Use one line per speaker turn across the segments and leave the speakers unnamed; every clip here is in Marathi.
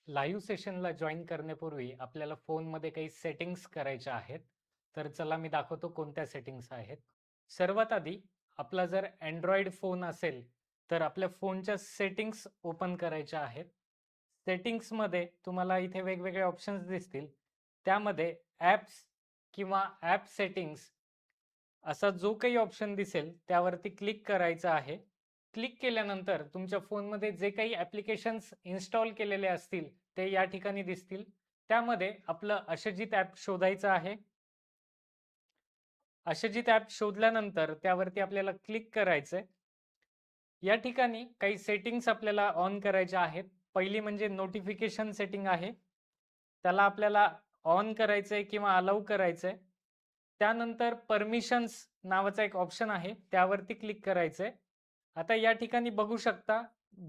लाईव्ह सेशनला जॉईन करण्यापूर्वी आपल्याला फोनमध्ये काही सेटिंग्स करायच्या आहेत. तर चला मी दाखवतो कोणत्या सेटिंग्स आहेत. सर्वात आधी आपला जर Android फोन असेल, तर आपल्या फोनच्या सेटिंग्स ओपन करायच्या आहेत. सेटिंग्समध्ये तुम्हाला इथे वेगवेगळे ऑप्शन्स दिसतील. त्यामध्ये ॲप्स किंवा ॲप सेटिंग्स असा जो काही ऑप्शन दिसेल त्यावरती क्लिक करायचं आहे. क्लिक केल्यानंतर तुमच्या फोनमध्ये जे काही ॲप्लिकेशन्स इन्स्टॉल केलेले असतील ते या ठिकाणी दिसतील. त्यामध्ये आपलं अशजित ॲप शोधायचं आहे. अशजित ॲप शोधल्यानंतर त्यावरती आपल्याला क्लिक करायचंय. या ठिकाणी काही सेटिंग्स आपल्याला ऑन करायच्या आहेत. पहिली म्हणजे नोटिफिकेशन सेटिंग आहे. त्याला आपल्याला ऑन करायचंय किंवा अलाउ करायचंय. त्यानंतर परमिशन्स नावाचा एक ऑप्शन आहे, त्यावरती क्लिक करायचंय. आता या ठिकाणी बघू शकता,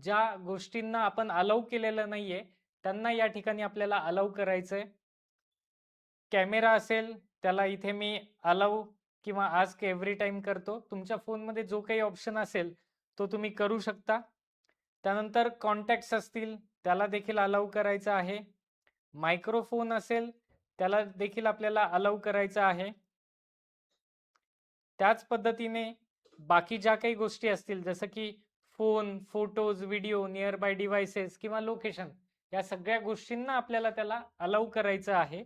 ज्या गोष्टींना आपण अलाउ केलेलं नाहीये, त्यांना या ठिकाणी आपल्याला अलाउ करायचंय. कॅमेरा असेल, त्याला इथे मी अलाउ किंवा आस्क एव्हरी टाईम करतो. तुमच्या फोनमध्ये जो काही ऑप्शन असेल, तो तुम्ही करू शकता. त्यानंतर कॉन्टॅक्ट्स असतील, त्याला देखील अलाउ करायचं आहे. मायक्रोफोन असेल, त्याला देखील आपल्याला अलाउ करायचं आहे. त्याच पद्धतीने बाकी ज्या काही गोष्टी असतील, जसं की phone, photos, video, near by devices किंवा लोकेशन, या सगळ्या गोष्टींना आपल्याला त्याला अलाउ करायचं आहे.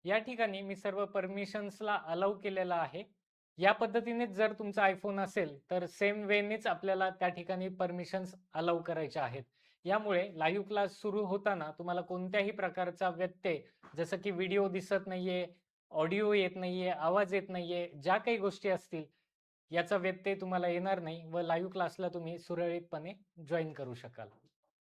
या ठिकाणी मी सर्व परमिशन्सला अलाउ केलेलं आहे. या पद्धतीनेच जर तुमचा आयफोन असेल, तर सेम वेनेच आपल्याला त्या ठिकाणी परमिशन्स अलाउ करायच्या आहेत. यामुळे लाईव्ह क्लास सुरू होताना तुम्हाला कोणत्याही प्रकारचा व्यत्यय, जसं की व्हिडिओ दिसत नाहीये, ऑडिओ येत नाहीये, आवाज येत नाहीये, ज्या काही गोष्टी असतील, याचा व्यत्यय तुम्हाला येणार नाही व लाईव्ह क्लासला तुम्ही सुरळीतपणे जॉइन करू शकाल.